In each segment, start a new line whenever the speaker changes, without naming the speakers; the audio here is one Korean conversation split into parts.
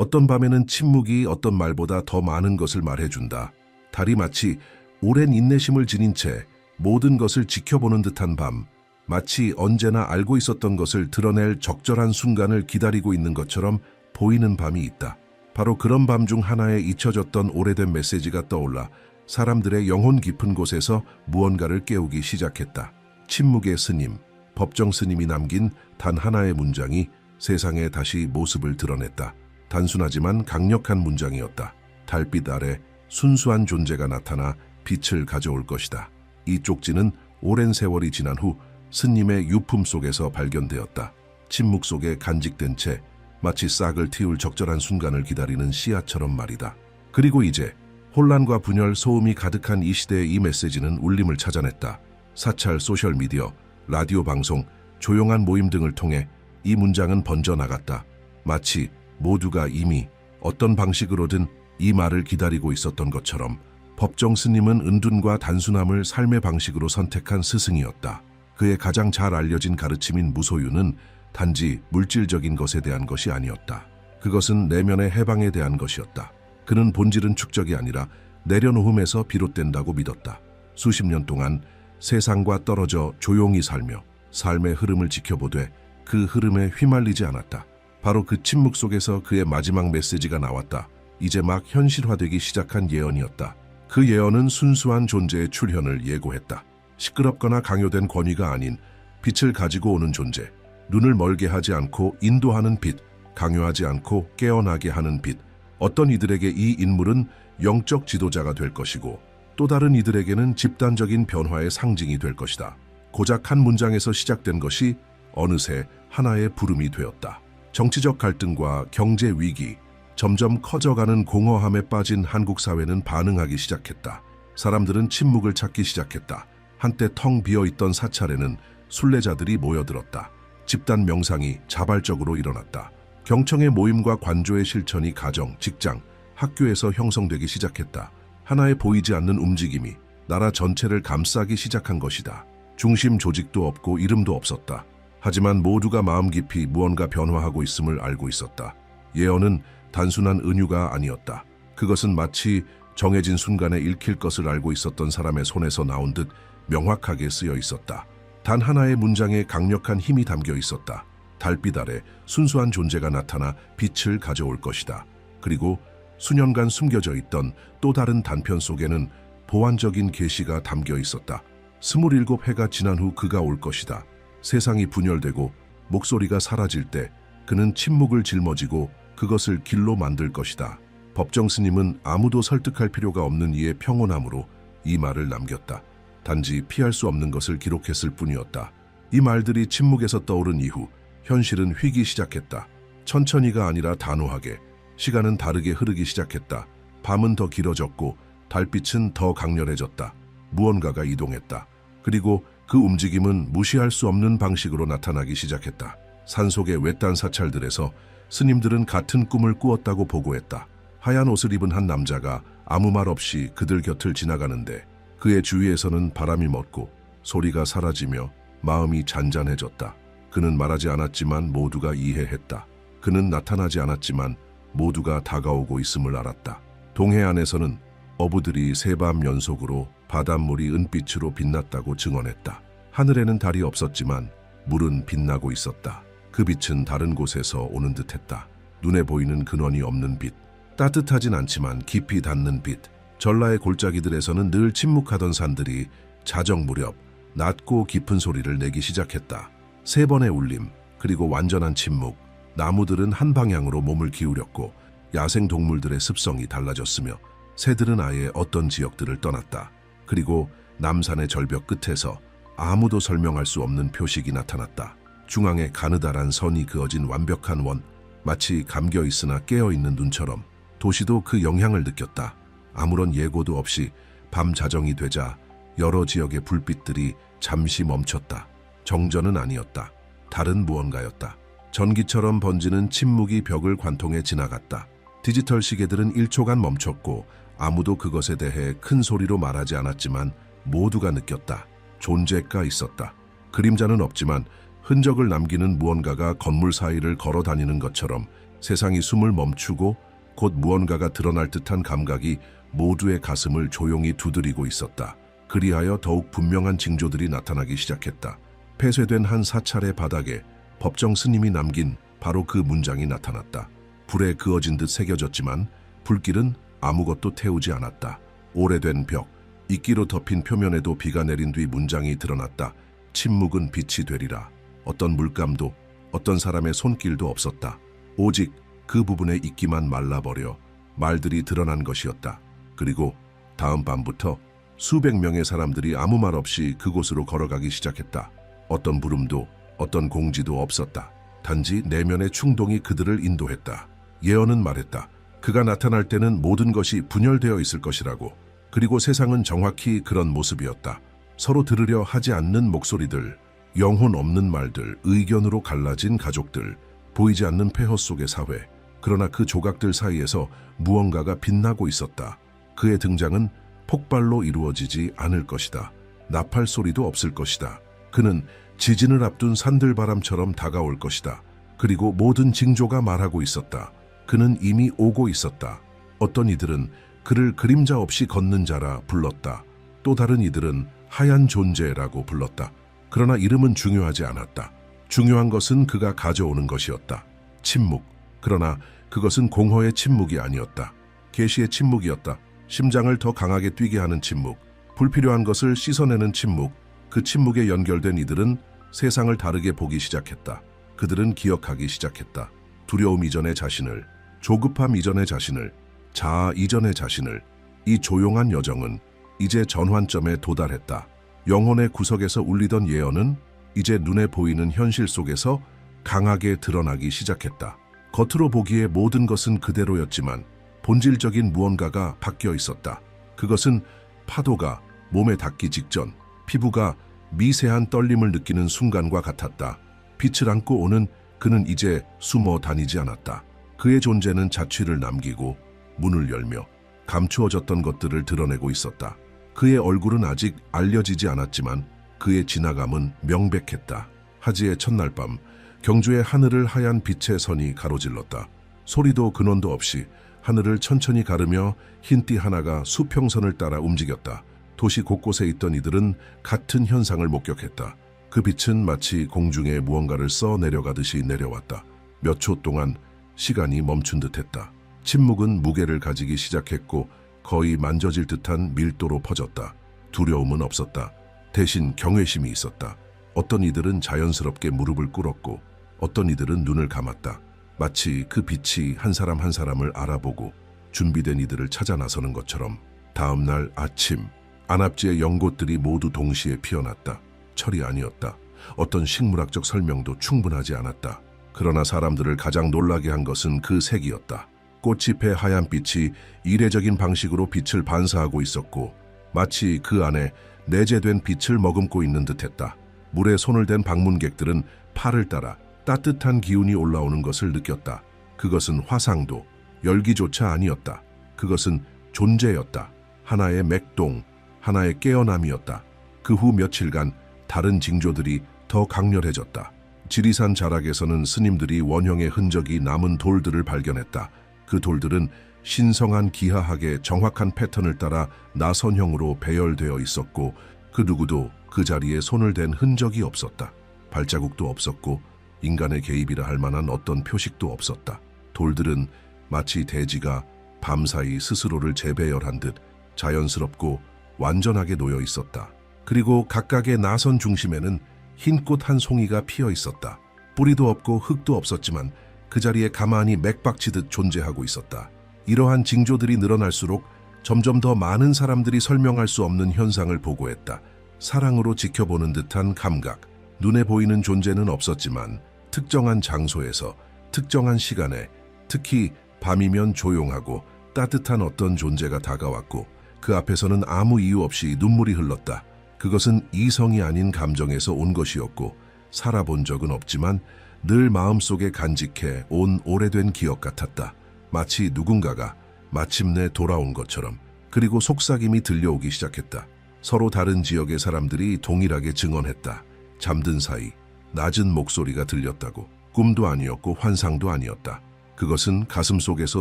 어떤 밤에는 침묵이 어떤 말보다 더 많은 것을 말해준다. 달이 마치 오랜 인내심을 지닌 채 모든 것을 지켜보는 듯한 밤, 마치 언제나 알고 있었던 것을 드러낼 적절한 순간을 기다리고 있는 것처럼 보이는 밤이 있다. 바로 그런 밤 중 하나에 잊혀졌던 오래된 메시지가 떠올라 사람들의 영혼 깊은 곳에서 무언가를 깨우기 시작했다. 침묵의 스님, 법정 스님이 남긴 단 하나의 문장이 세상에 다시 모습을 드러냈다. 단순하지만 강력한 문장이었다. 달빛 아래 순수한 존재가 나타나 빛을 가져올 것이다. 이 쪽지는 오랜 세월이 지난 후 스님의 유품 속에서 발견되었다. 침묵 속에 간직된 채 마치 싹을 틔울 적절한 순간을 기다리는 씨앗처럼 말이다. 그리고 이제 혼란과 분열, 소음이 가득한 이 시대의 이 메시지는 울림을 찾아냈다. 사찰, 소셜미디어, 라디오 방송, 조용한 모임 등을 통해 이 문장은 번져나갔다. 마치 모두가 이미 어떤 방식으로든 이 말을 기다리고 있었던 것처럼. 법정 스님은 은둔과 단순함을 삶의 방식으로 선택한 스승이었다. 그의 가장 잘 알려진 가르침인 무소유는 단지 물질적인 것에 대한 것이 아니었다. 그것은 내면의 해방에 대한 것이었다. 그는 본질은 축적이 아니라 내려놓음에서 비롯된다고 믿었다. 수십 년 동안 세상과 떨어져 조용히 살며 삶의 흐름을 지켜보되 그 흐름에 휘말리지 않았다. 바로 그 침묵 속에서 그의 마지막 메시지가 나왔다. 이제 막 현실화되기 시작한 예언이었다. 그 예언은 순수한 존재의 출현을 예고했다. 시끄럽거나 강요된 권위가 아닌 빛을 가지고 오는 존재, 눈을 멀게 하지 않고 인도하는 빛, 강요하지 않고 깨어나게 하는 빛. 어떤 이들에게 이 인물은 영적 지도자가 될 것이고 또 다른 이들에게는 집단적인 변화의 상징이 될 것이다. 고작 한 문장에서 시작된 것이 어느새 하나의 부름이 되었다. 정치적 갈등과 경제 위기, 점점 커져가는 공허함에 빠진 한국 사회는 반응하기 시작했다. 사람들은 침묵을 찾기 시작했다. 한때 텅 비어있던 사찰에는 순례자들이 모여들었다. 집단 명상이 자발적으로 일어났다. 경청의 모임과 관조의 실천이 가정, 직장, 학교에서 형성되기 시작했다. 하나의 보이지 않는 움직임이 나라 전체를 감싸기 시작한 것이다. 중심 조직도 없고 이름도 없었다. 하지만 모두가 마음 깊이 무언가 변화하고 있음을 알고 있었다. 예언은 단순한 은유가 아니었다. 그것은 마치 정해진 순간에 읽힐 것을 알고 있었던 사람의 손에서 나온 듯 명확하게 쓰여 있었다. 단 하나의 문장에 강력한 힘이 담겨 있었다. 달빛 아래 순수한 존재가 나타나 빛을 가져올 것이다. 그리고 수년간 숨겨져 있던 또 다른 단편 속에는 보완적인 계시가 담겨 있었다. 27해가 지난 후 그가 올 것이다. 세상이 분열되고 목소리가 사라질 때 그는 침묵을 짊어지고 그것을 길로 만들 것이다. 법정 스님은 아무도 설득할 필요가 없는 이의 평온함으로 이 말을 남겼다. 단지 피할 수 없는 것을 기록했을 뿐이었다. 이 말들이 침묵에서 떠오른 이후 현실은 휘기 시작했다. 천천히가 아니라 단호하게. 시간은 다르게 흐르기 시작했다. 밤은 더 길어졌고 달빛은 더 강렬해졌다. 무언가가 이동했다. 그리고 그 움직임은 무시할 수 없는 방식으로 나타나기 시작했다. 산속의 외딴 사찰들에서 스님들은 같은 꿈을 꾸었다고 보고했다. 하얀 옷을 입은 한 남자가 아무 말 없이 그들 곁을 지나가는데 그의 주위에서는 바람이 멎고 소리가 사라지며 마음이 잔잔해졌다. 그는 말하지 않았지만 모두가 이해했다. 그는 나타나지 않았지만 모두가 다가오고 있음을 알았다. 동해안에서는 어부들이 새밤 연속으로 바닷물이 은빛으로 빛났다고 증언했다. 하늘에는 달이 없었지만 물은 빛나고 있었다. 그 빛은 다른 곳에서 오는 듯했다. 눈에 보이는 근원이 없는 빛, 따뜻하진 않지만 깊이 닿는 빛. 전라의 골짜기들에서는 늘 침묵하던 산들이 자정 무렵 낮고 깊은 소리를 내기 시작했다. 3번의 울림, 그리고 완전한 침묵. 나무들은 한 방향으로 몸을 기울였고 야생 동물들의 습성이 달라졌으며 새들은 아예 어떤 지역들을 떠났다. 그리고 남산의 절벽 끝에서 아무도 설명할 수 없는 표식이 나타났다. 중앙에 가느다란 선이 그어진 완벽한 원, 마치 감겨있으나 깨어있는 눈처럼. 도시도 그 영향을 느꼈다. 아무런 예고도 없이 밤 자정이 되자 여러 지역의 불빛들이 잠시 멈췄다. 정전은 아니었다. 다른 무언가였다. 전기처럼 번지는 침묵이 벽을 관통해 지나갔다. 디지털 시계들은 1초간 멈췄고 아무도 그것에 대해 큰 소리로 말하지 않았지만 모두가 느꼈다. 존재가 있었다. 그림자는 없지만 흔적을 남기는 무언가가 건물 사이를 걸어 다니는 것처럼 세상이 숨을 멈추고 곧 무언가가 드러날 듯한 감각이 모두의 가슴을 조용히 두드리고 있었다. 그리하여 더욱 분명한 징조들이 나타나기 시작했다. 폐쇄된 한 사찰의 바닥에 법정 스님이 남긴 바로 그 문장이 나타났다. 불에 그어진 듯 새겨졌지만 불길은 아무것도 태우지 않았다. 오래된 벽, 이끼로 덮인 표면에도 비가 내린 뒤 문장이 드러났다. 침묵은 빛이 되리라. 어떤 물감도 어떤 사람의 손길도 없었다. 오직 그 부분의 이끼만 말라버려 말들이 드러난 것이었다. 그리고 다음 밤부터 수백 명의 사람들이 아무 말 없이 그곳으로 걸어가기 시작했다. 어떤 부름도 어떤 공지도 없었다. 단지 내면의 충동이 그들을 인도했다. 예언은 말했다. 그가 나타날 때는 모든 것이 분열되어 있을 것이라고. 그리고 세상은 정확히 그런 모습이었다. 서로 들으려 하지 않는 목소리들, 영혼 없는 말들, 의견으로 갈라진 가족들, 보이지 않는 폐허 속의 사회. 그러나 그 조각들 사이에서 무언가가 빛나고 있었다. 그의 등장은 폭발로 이루어지지 않을 것이다. 나팔 소리도 없을 것이다. 그는 지진을 앞둔 산들바람처럼 다가올 것이다. 그리고 모든 징조가 말하고 있었다. 그는 이미 오고 있었다. 어떤 이들은 그를 그림자 없이 걷는 자라 불렀다. 또 다른 이들은 하얀 존재라고 불렀다. 그러나 이름은 중요하지 않았다. 중요한 것은 그가 가져오는 것이었다. 침묵. 그러나 그것은 공허의 침묵이 아니었다. 계시의 침묵이었다. 심장을 더 강하게 뛰게 하는 침묵. 불필요한 것을 씻어내는 침묵. 그 침묵에 연결된 이들은 세상을 다르게 보기 시작했다. 그들은 기억하기 시작했다. 두려움 이전의 자신을, 조급함 이전의 자신을, 자아 이전의 자신을. 이 조용한 여정은 이제 전환점에 도달했다. 영혼의 구석에서 울리던 예언은 이제 눈에 보이는 현실 속에서 강하게 드러나기 시작했다. 겉으로 보기에 모든 것은 그대로였지만 본질적인 무언가가 바뀌어 있었다. 그것은 파도가 몸에 닿기 직전 피부가 미세한 떨림을 느끼는 순간과 같았다. 빛을 안고 오는 그는 이제 숨어 다니지 않았다. 그의 존재는 자취를 남기고 문을 열며 감추어졌던 것들을 드러내고 있었다. 그의 얼굴은 아직 알려지지 않았지만 그의 지나감은 명백했다. 하지의 첫날 밤 경주의 하늘을 하얀 빛의 선이 가로질렀다. 소리도 근원도 없이 하늘을 천천히 가르며 흰띠 하나가 수평선을 따라 움직였다. 도시 곳곳에 있던 이들은 같은 현상을 목격했다. 그 빛은 마치 공중에 무언가를 써 내려가듯이 내려왔다. 몇 초 동안 시간이 멈춘 듯했다. 침묵은 무게를 가지기 시작했고 거의 만져질 듯한 밀도로 퍼졌다. 두려움은 없었다. 대신 경외심이 있었다. 어떤 이들은 자연스럽게 무릎을 꿇었고 어떤 이들은 눈을 감았다. 마치 그 빛이 한 사람 한 사람을 알아보고 준비된 이들을 찾아 나서는 것처럼. 다음 날 아침, 안압지의 연꽃들이 모두 동시에 피어났다. 철이 아니었다. 어떤 식물학적 설명도 충분하지 않았다. 그러나 사람들을 가장 놀라게 한 것은 그 색이었다. 꽃잎의 하얀 빛이 이례적인 방식으로 빛을 반사하고 있었고 마치 그 안에 내재된 빛을 머금고 있는 듯했다. 물에 손을 댄 방문객들은 팔을 따라 따뜻한 기운이 올라오는 것을 느꼈다. 그것은 화상도, 열기조차 아니었다. 그것은 존재였다. 하나의 맥동, 하나의 깨어남이었다. 그 후 며칠간 다른 징조들이 더 강렬해졌다. 지리산 자락에서는 스님들이 원형의 흔적이 남은 돌들을 발견했다. 그 돌들은 신성한 기하학의 정확한 패턴을 따라 나선형으로 배열되어 있었고 그 누구도 그 자리에 손을 댄 흔적이 없었다. 발자국도 없었고 인간의 개입이라 할 만한 어떤 표식도 없었다. 돌들은 마치 대지가 밤사이 스스로를 재배열한 듯 자연스럽고 완전하게 놓여 있었다. 그리고 각각의 나선 중심에는 흰 꽃 한 송이가 피어 있었다. 뿌리도 없고 흙도 없었지만 그 자리에 가만히 맥박치듯 존재하고 있었다. 이러한 징조들이 늘어날수록 점점 더 많은 사람들이 설명할 수 없는 현상을 보고했다. 사랑으로 지켜보는 듯한 감각. 눈에 보이는 존재는 없었지만 특정한 장소에서 특정한 시간에 특히 밤이면 조용하고 따뜻한 어떤 존재가 다가왔고 그 앞에서는 아무 이유 없이 눈물이 흘렀다. 그것은 이성이 아닌 감정에서 온 것이었고 살아본 적은 없지만 늘 마음속에 간직해 온 오래된 기억 같았다. 마치 누군가가 마침내 돌아온 것처럼. 그리고 속삭임이 들려오기 시작했다. 서로 다른 지역의 사람들이 동일하게 증언했다. 잠든 사이 낮은 목소리가 들렸다고. 꿈도 아니었고 환상도 아니었다. 그것은 가슴 속에서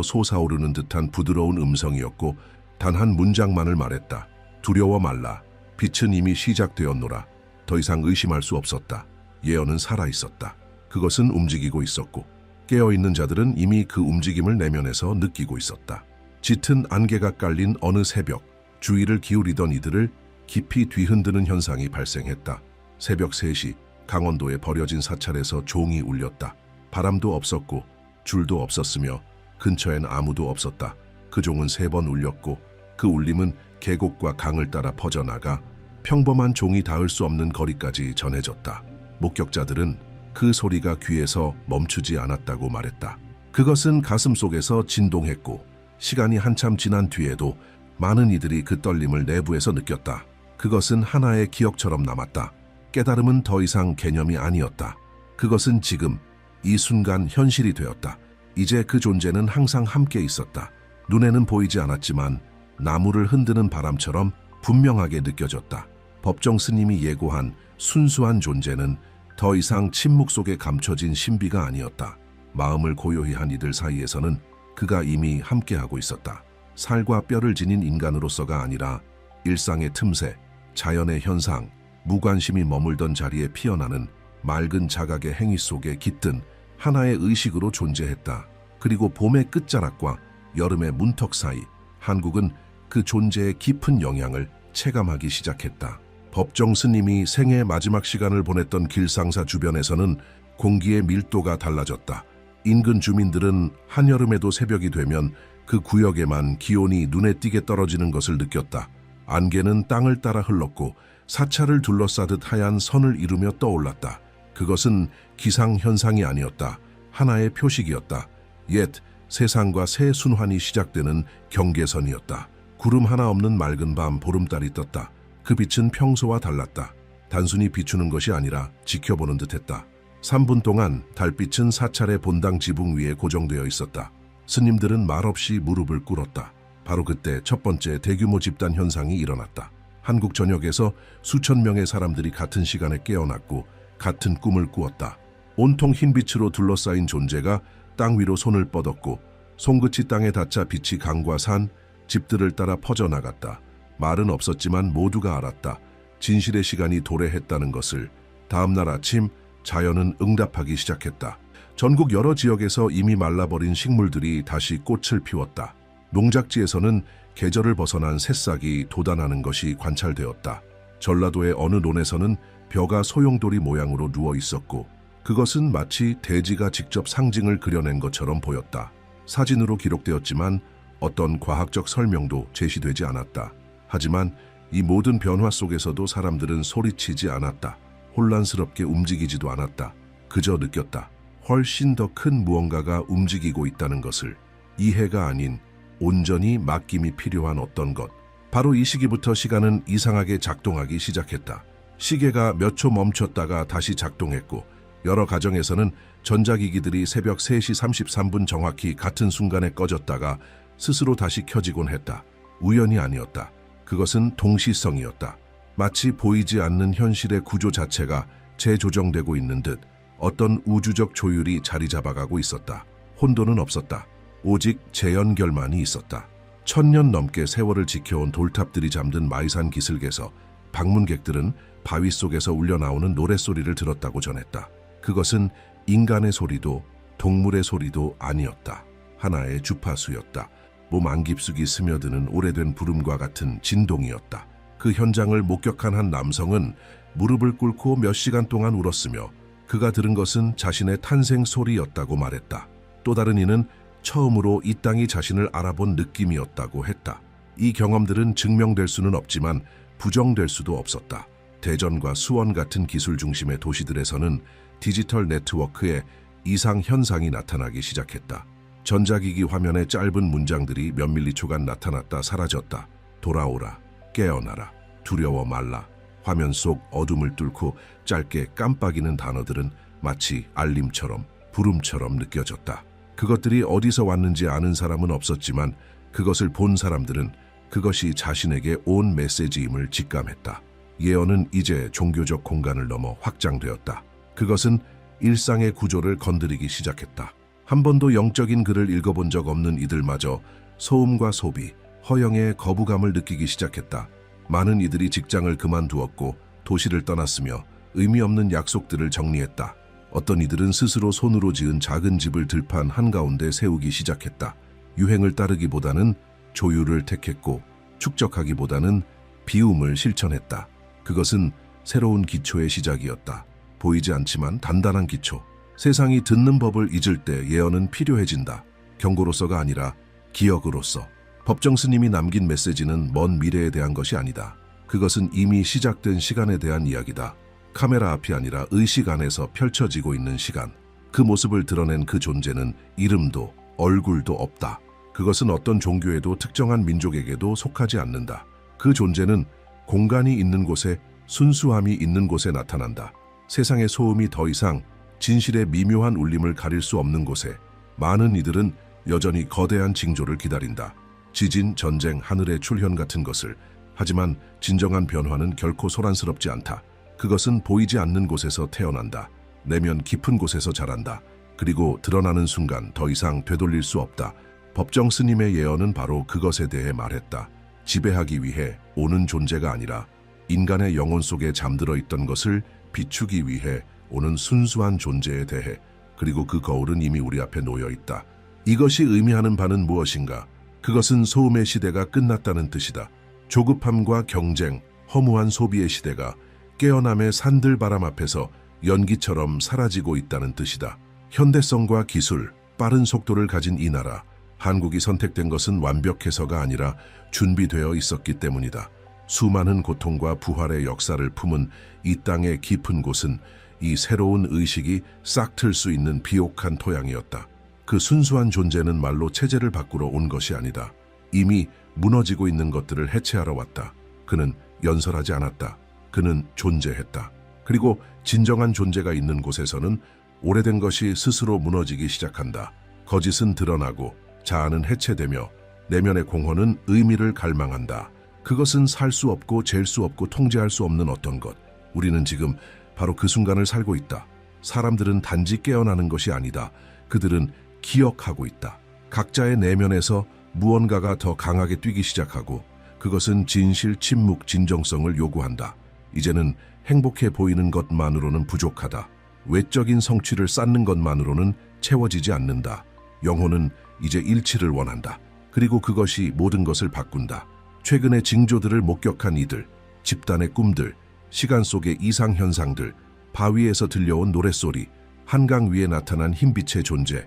솟아오르는 듯한 부드러운 음성이었고 단 한 문장만을 말했다. 두려워 말라. 빛은 이미 시작되었노라. 더 이상 의심할 수 없었다. 예언은 살아있었다. 그것은 움직이고 있었고 깨어있는 자들은 이미 그 움직임을 내면에서 느끼고 있었다. 짙은 안개가 깔린 어느 새벽, 주의를 기울이던 이들을 깊이 뒤흔드는 현상이 발생했다. 새벽 3시, 강원도에 버려진 사찰에서 종이 울렸다. 바람도 없었고 줄도 없었으며 근처엔 아무도 없었다. 그 종은 3번 울렸고 그 울림은 계곡과 강을 따라 퍼져나가 평범한 종이 닿을 수 없는 거리까지 전해졌다. 목격자들은 그 소리가 귀에서 멈추지 않았다고 말했다. 그것은 가슴 속에서 진동했고 시간이 한참 지난 뒤에도 많은 이들이 그 떨림을 내부에서 느꼈다. 그것은 하나의 기억처럼 남았다. 깨달음은 더 이상 개념이 아니었다. 그것은 지금, 이 순간 현실이 되었다. 이제 그 존재는 항상 함께 있었다. 눈에는 보이지 않았지만 나무를 흔드는 바람처럼 분명하게 느껴졌다. 법정 스님이 예고한 순수한 존재는 더 이상 침묵 속에 감춰진 신비가 아니었다. 마음을 고요히 한 이들 사이에서는 그가 이미 함께하고 있었다. 살과 뼈를 지닌 인간으로서가 아니라 일상의 틈새, 자연의 현상, 무관심이 머물던 자리에 피어나는 맑은 자각의 행위 속에 깃든 하나의 의식으로 존재했다. 그리고 봄의 끝자락과 여름의 문턱 사이, 한국은 그 존재의 깊은 영향을 체감하기 시작했다. 법정 스님이 생애 마지막 시간을 보냈던 길상사 주변에서는 공기의 밀도가 달라졌다. 인근 주민들은 한여름에도 새벽이 되면 그 구역에만 기온이 눈에 띄게 떨어지는 것을 느꼈다. 안개는 땅을 따라 흘렀고 사찰을 둘러싸듯 하얀 선을 이루며 떠올랐다. 그것은 기상현상이 아니었다. 하나의 표식이었다. 옛 세상과 새 순환이 시작되는 경계선이었다. 구름 하나 없는 맑은 밤 보름달이 떴다. 그 빛은 평소와 달랐다. 단순히 비추는 것이 아니라 지켜보는 듯했다. 3분 동안 달빛은 사찰의 본당 지붕 위에 고정되어 있었다. 스님들은 말없이 무릎을 꿇었다. 바로 그때 첫 번째 대규모 집단 현상이 일어났다. 한국 전역에서 수천 명의 사람들이 같은 시간에 깨어났고 같은 꿈을 꾸었다. 온통 흰빛으로 둘러싸인 존재가 땅 위로 손을 뻗었고 손끝이 땅에 닿자 빛이 강과 산, 집들을 따라 퍼져나갔다. 말은 없었지만 모두가 알았다. 진실의 시간이 도래했다는 것을. 다음 날 아침 자연은 응답하기 시작했다. 전국 여러 지역에서 이미 말라버린 식물들이 다시 꽃을 피웠다. 농작지에서는 계절을 벗어난 새싹이 돋아나는 것이 관찰되었다. 전라도의 어느 논에서는 벼가 소용돌이 모양으로 누워 있었고 그것은 마치 대지가 직접 상징을 그려낸 것처럼 보였다. 사진으로 기록되었지만 어떤 과학적 설명도 제시되지 않았다. 하지만 이 모든 변화 속에서도 사람들은 소리치지 않았다. 혼란스럽게 움직이지도 않았다. 그저 느꼈다. 훨씬 더 큰 무언가가 움직이고 있다는 것을. 이해가 아닌 온전히 맡김이 필요한 어떤 것. 바로 이 시기부터 시간은 이상하게 작동하기 시작했다. 시계가 몇 초 멈췄다가 다시 작동했고 여러 가정에서는 전자기기들이 새벽 3시 33분 정확히 같은 순간에 꺼졌다가 스스로 다시 켜지곤 했다. 우연이 아니었다. 그것은 동시성이었다. 마치 보이지 않는 현실의 구조 자체가 재조정되고 있는 듯 어떤 우주적 조율이 자리 잡아가고 있었다. 혼돈은 없었다. 오직 재연결만이 있었다. 1000년 넘게 세월을 지켜온 돌탑들이 잠든 마이산 기슭에서 방문객들은 바위 속에서 울려나오는 노랫소리를 들었다고 전했다. 그것은 인간의 소리도 동물의 소리도 아니었다. 하나의 주파수였다. 몸 안깊숙이 스며드는 오래된 부름과 같은 진동이었다. 그 현장을 목격한 한 남성은 무릎을 꿇고 몇 시간 동안 울었으며 그가 들은 것은 자신의 탄생 소리였다고 말했다. 또 다른 이는 처음으로 이 땅이 자신을 알아본 느낌이었다고 했다. 이 경험들은 증명될 수는 없지만 부정될 수도 없었다. 대전과 수원 같은 기술 중심의 도시들에서는 디지털 네트워크에 이상 현상이 나타나기 시작했다. 전자기기 화면에 짧은 문장들이 몇 밀리초간 나타났다 사라졌다. 돌아오라, 깨어나라, 두려워 말라. 화면 속 어둠을 뚫고 짧게 깜빡이는 단어들은 마치 알림처럼 부름처럼 느껴졌다. 그것들이 어디서 왔는지 아는 사람은 없었지만 그것을 본 사람들은 그것이 자신에게 온 메시지임을 직감했다. 예언은 이제 종교적 공간을 넘어 확장되었다. 그것은 일상의 구조를 건드리기 시작했다. 한 번도 영적인 글을 읽어본 적 없는 이들마저 소음과 소비, 허영의 거부감을 느끼기 시작했다. 많은 이들이 직장을 그만두었고 도시를 떠났으며 의미 없는 약속들을 정리했다. 어떤 이들은 스스로 손으로 지은 작은 집을 들판 한가운데 세우기 시작했다. 유행을 따르기보다는 조율을 택했고 축적하기보다는 비움을 실천했다. 그것은 새로운 기초의 시작이었다. 보이지 않지만 단단한 기초. 세상이 듣는 법을 잊을 때 예언은 필요해진다. 경고로서가 아니라 기억으로서. 법정 스님이 남긴 메시지는 먼 미래에 대한 것이 아니다. 그것은 이미 시작된 시간에 대한 이야기다. 카메라 앞이 아니라 의식 안에서 펼쳐지고 있는 시간. 그 모습을 드러낸 그 존재는 이름도 얼굴도 없다. 그것은 어떤 종교에도 특정한 민족에게도 속하지 않는다. 그 존재는 공간이 있는 곳에, 순수함이 있는 곳에 나타난다. 세상의 소음이 더 이상 진실의 미묘한 울림을 가릴 수 없는 곳에 많은 이들은 여전히 거대한 징조를 기다린다. 지진, 전쟁, 하늘의 출현 같은 것을. 하지만 진정한 변화는 결코 소란스럽지 않다. 그것은 보이지 않는 곳에서 태어난다. 내면 깊은 곳에서 자란다. 그리고 드러나는 순간 더 이상 되돌릴 수 없다. 법정 스님의 예언은 바로 그것에 대해 말했다. 지배하기 위해 오는 존재가 아니라 인간의 영혼 속에 잠들어 있던 것을 비추기 위해 오는 순수한 존재에 대해. 그리고 그 거울은 이미 우리 앞에 놓여 있다. 이것이 의미하는 바는 무엇인가? 그것은 소음의 시대가 끝났다는 뜻이다. 조급함과 경쟁, 허무한 소비의 시대가 깨어남의 산들바람 앞에서 연기처럼 사라지고 있다는 뜻이다. 현대성과 기술, 빠른 속도를 가진 이 나라, 한국이 선택된 것은 완벽해서가 아니라 준비되어 있었기 때문이다. 수많은 고통과 부활의 역사를 품은 이 땅의 깊은 곳은 이 새로운 의식이 싹틀 수 있는 비옥한 토양이었다. 그 순수한 존재는 말로 체제를 바꾸러 온 것이 아니다. 이미 무너지고 있는 것들을 해체하러 왔다. 그는 연설하지 않았다. 그는 존재했다. 그리고 진정한 존재가 있는 곳에서는 오래된 것이 스스로 무너지기 시작한다. 거짓은 드러나고 자아는 해체되며 내면의 공허는 의미를 갈망한다. 그것은 살 수 없고 잴 수 없고 통제할 수 없는 어떤 것. 우리는 지금 바로 그 순간을 살고 있다. 사람들은 단지 깨어나는 것이 아니다. 그들은 기억하고 있다. 각자의 내면에서 무언가가 더 강하게 뛰기 시작하고 그것은 진실, 침묵, 진정성을 요구한다. 이제는 행복해 보이는 것만으로는 부족하다. 외적인 성취를 쌓는 것만으로는 채워지지 않는다. 영혼은 이제 일치를 원한다. 그리고 그것이 모든 것을 바꾼다. 최근의 징조들을 목격한 이들, 집단의 꿈들, 시간 속의 이상현상들, 바위에서 들려온 노랫소리, 한강 위에 나타난 흰빛의 존재,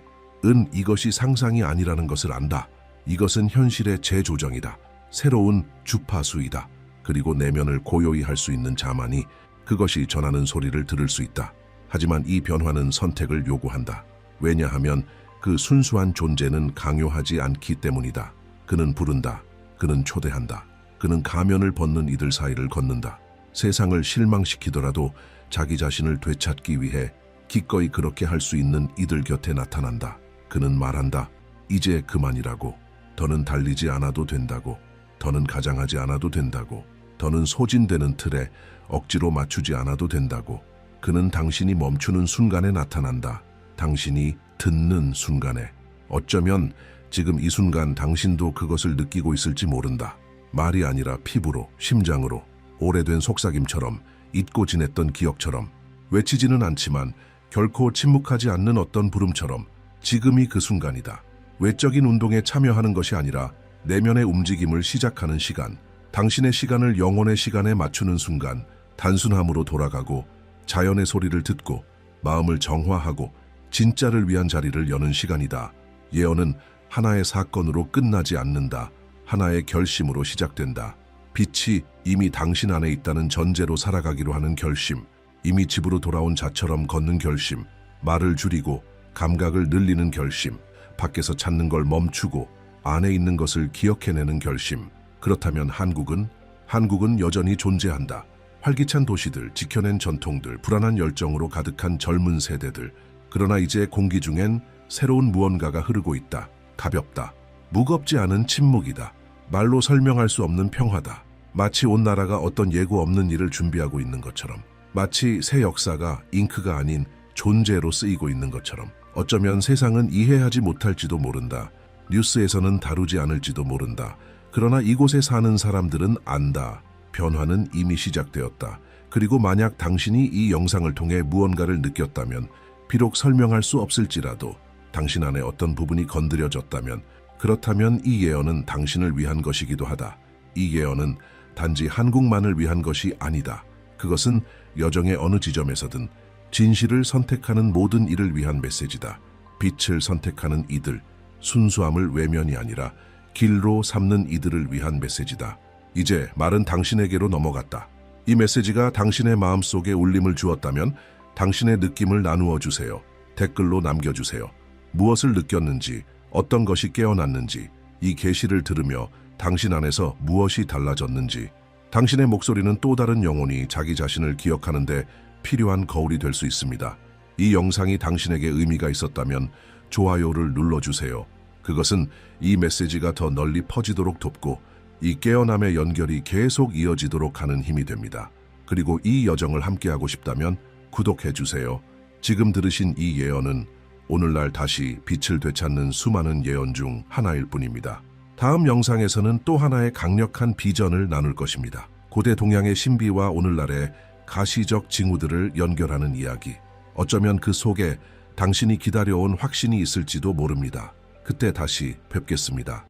이것이 상상이 아니라는 것을 안다. 이것은 현실의 재조정이다. 새로운 주파수이다. 그리고 내면을 고요히 할 수 있는 자만이 그것이 전하는 소리를 들을 수 있다. 하지만 이 변화는 선택을 요구한다. 왜냐하면 그 순수한 존재는 강요하지 않기 때문이다. 그는 부른다. 그는 초대한다. 그는 가면을 벗는 이들 사이를 걷는다. 세상을 실망시키더라도 자기 자신을 되찾기 위해 기꺼이 그렇게 할 수 있는 이들 곁에 나타난다. 그는 말한다. 이제 그만이라고. 더는 달리지 않아도 된다고. 더는 가장하지 않아도 된다고. 더는 소진되는 틀에 억지로 맞추지 않아도 된다고. 그는 당신이 멈추는 순간에 나타난다. 당신이 듣는 순간에. 어쩌면 지금 이 순간 당신도 그것을 느끼고 있을지 모른다. 말이 아니라 피부로, 심장으로, 오래된 속삭임처럼, 잊고 지냈던 기억처럼, 외치지는 않지만 결코 침묵하지 않는 어떤 부름처럼 지금이 그 순간이다. 외적인 운동에 참여하는 것이 아니라 내면의 움직임을 시작하는 시간, 당신의 시간을 영혼의 시간에 맞추는 순간, 단순함으로 돌아가고 자연의 소리를 듣고 마음을 정화하고 진짜를 위한 자리를 여는 시간이다. 예언은 하나의 사건으로 끝나지 않는다. 하나의 결심으로 시작된다. 빛이 이미 당신 안에 있다는 전제로 살아가기로 하는 결심, 이미 집으로 돌아온 자처럼 걷는 결심, 말을 줄이고 감각을 늘리는 결심, 밖에서 찾는 걸 멈추고 안에 있는 것을 기억해내는 결심. 그렇다면 한국은 여전히 존재한다. 활기찬 도시들, 지켜낸 전통들, 불안한 열정으로 가득한 젊은 세대들. 그러나 이제 공기 중엔 새로운 무언가가 흐르고 있다. 가볍다. 무겁지 않은 침묵이다. 말로 설명할 수 없는 평화다. 마치 온 나라가 어떤 예고 없는 일을 준비하고 있는 것처럼. 마치 새 역사가 잉크가 아닌 존재로 쓰이고 있는 것처럼. 어쩌면 세상은 이해하지 못할지도 모른다. 뉴스에서는 다루지 않을지도 모른다. 그러나 이곳에 사는 사람들은 안다. 변화는 이미 시작되었다. 그리고 만약 당신이 이 영상을 통해 무언가를 느꼈다면, 비록 설명할 수 없을지라도 당신 안에 어떤 부분이 건드려졌다면, 그렇다면 이 예언은 당신을 위한 것이기도 하다. 이 예언은 단지 한국만을 위한 것이 아니다. 그것은 여정의 어느 지점에서든 진실을 선택하는 모든 이를 위한 메시지다. 빛을 선택하는 이들, 순수함을 외면이 아니라 길로 삼는 이들을 위한 메시지다. 이제 말은 당신에게로 넘어갔다. 이 메시지가 당신의 마음속에 울림을 주었다면 당신의 느낌을 나누어 주세요. 댓글로 남겨주세요. 무엇을 느꼈는지, 어떤 것이 깨어났는지, 이 계시를 들으며 당신 안에서 무엇이 달라졌는지. 당신의 목소리는 또 다른 영혼이 자기 자신을 기억하는 데 필요한 거울이 될 수 있습니다. 이 영상이 당신에게 의미가 있었다면 좋아요를 눌러주세요. 그것은 이 메시지가 더 널리 퍼지도록 돕고 이 깨어남의 연결이 계속 이어지도록 하는 힘이 됩니다. 그리고 이 여정을 함께하고 싶다면 구독해주세요. 지금 들으신 이 예언은 오늘날 다시 빛을 되찾는 수많은 예언 중 하나일 뿐입니다. 다음 영상에서는 또 하나의 강력한 비전을 나눌 것입니다. 고대 동양의 신비와 오늘날의 가시적 징후들을 연결하는 이야기. 어쩌면 그 속에 당신이 기다려온 확신이 있을지도 모릅니다. 그때 다시 뵙겠습니다.